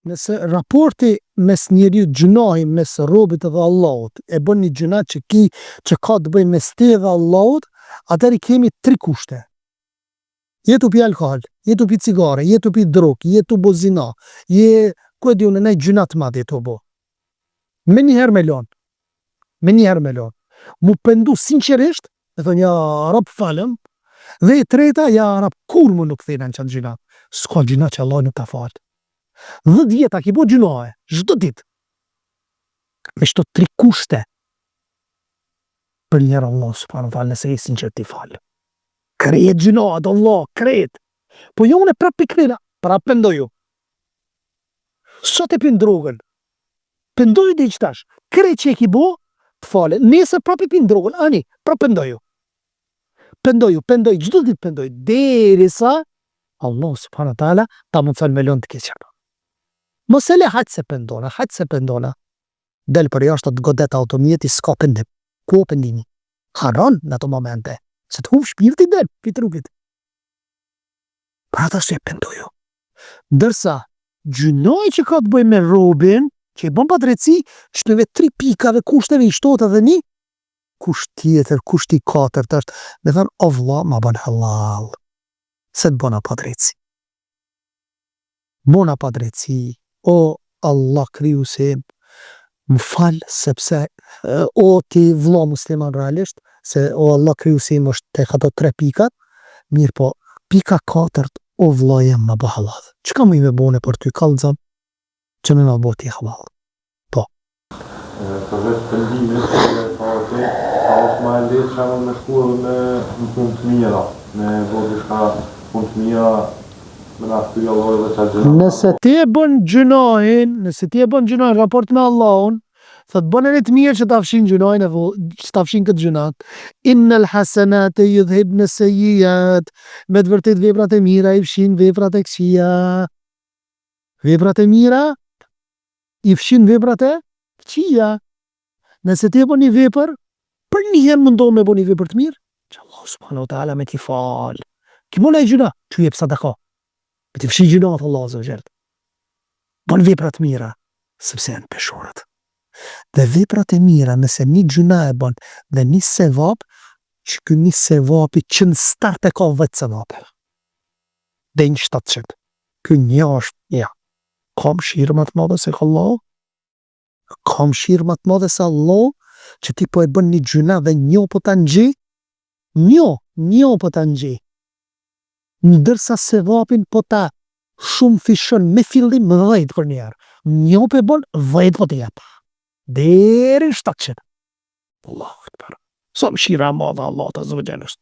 nëse raporti mes njeriut gjunahi mes robit dhe Allahut e bën një gjuna që ka të bëjë mes te dhe Allahut, atëri kemi 3 kushte. Jetu pi alkohol, jetu pi cigare, jetu pi drog, jetu bo zina, ku e di unë, nej gjuna të madhe jetu bo. Me njëherë me lon. Mu pendu sinqerisht, e thonë ja rab falem, dhe e treta ja rab kur mu nuk thena në qatë gjuna. S'ka gjuna që Allah nuk ta falë. 10 vjeta ki bo gjunahe, çdo ditë. Me shto 3 kushte për njerë Allah subhanahu wa taala nëse je sinqer ti falë. Krejet gjunahet Allah, krejet. Po jo unë prap pikrena, prap pendoju. Sot e pin drogën. Pendoju dhe qëtash. Krejt që e ki bo, të fale. Nesër prap e pin drogën, ani, prap pendoju. Pendoju, çdo ditë pendoju. Derisa Allah subhanahu wa taala ta mundson me lon të keqen. Mos e le haq se pendona. Del për jashtë të godet automjeti, s'ka pendim. Ku pendimi? Haron në ato momente. Se të humë shpirti del, pi trupit. Pra ata se pendoju. Dërsa, gjunoj që ka të bëj me robin, që i bën pa drejtësi, shtëve 3 pikave kushteve i shtot edhe një, kusht tjetër, kusht i 4 është, me thënë, o vlla, ma bën halal. Se të bëna pa drejtësi. Bona pa drejtësi, o Allah krijuesim, më falë, sepse o ti vlla musliman realisht, se o Allah krijuesim është tek ato 3 pikat, mirë po, pika 4, o vlla jem më bë halal. Çka më i me bone për ty kallëzëm, që me më bë ti halal. Po. Përveç pendimit, a është ma e lehtë që me shku edhe me punë të mira, me bërë diçka punë të mira, me na shtyja Allah edhe qa gjëna. Nëse ti e bën gjunahin raport me Allahun, thot bën edhe të mirë që ta fshin gjunahin e që ta fshin këtë gjunat. Innal hasanate yudhibna sayyiat. Me të vërtet veprat e mira i fshin veprat e këqija. Veprat e mira i fshin veprat e këqija. Nëse ti e bën një vepër, për njëherë mundohu me bën një vepër të mirë, që Allah subhanahu wa taala me ti fal. Ki bona e gjuna, që jep sadaka. Me ti fshin gjunat Allah azza wa jall. Bën vepra të mira, sepse janë peshorët. Dhe veprat e mira, nëse një gjuna e bën dhe një sevap, që ky një sevapi që në start e ka 10 sevape. Dhe një 700. Ky një është, ja, ka mëshirë më të madhe se Allah, ka mëshirë më të madhe se Allah, që ti po e bën një gjuna dhe një po ta ngji, një po ta ngji. Ndërsa sevapin po ta shumë fishon me fillim 10 për njerë. Një po e bën 10 po të jep. Deri 700. Allahu akbar. Sa mëshira e madhe Allah të zëvëgjenës.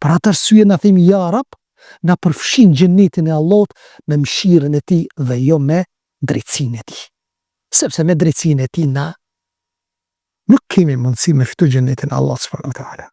Për atë arsye na themi ja Rab, na përfshin xhenetin e Allahut me mëshirën e tij dhe jo me drejtsinë e tij. Sepse me drejtsinë e tij na nuk kemi mundësi me fitu xhenetin e Allahut subhanahu wa taala.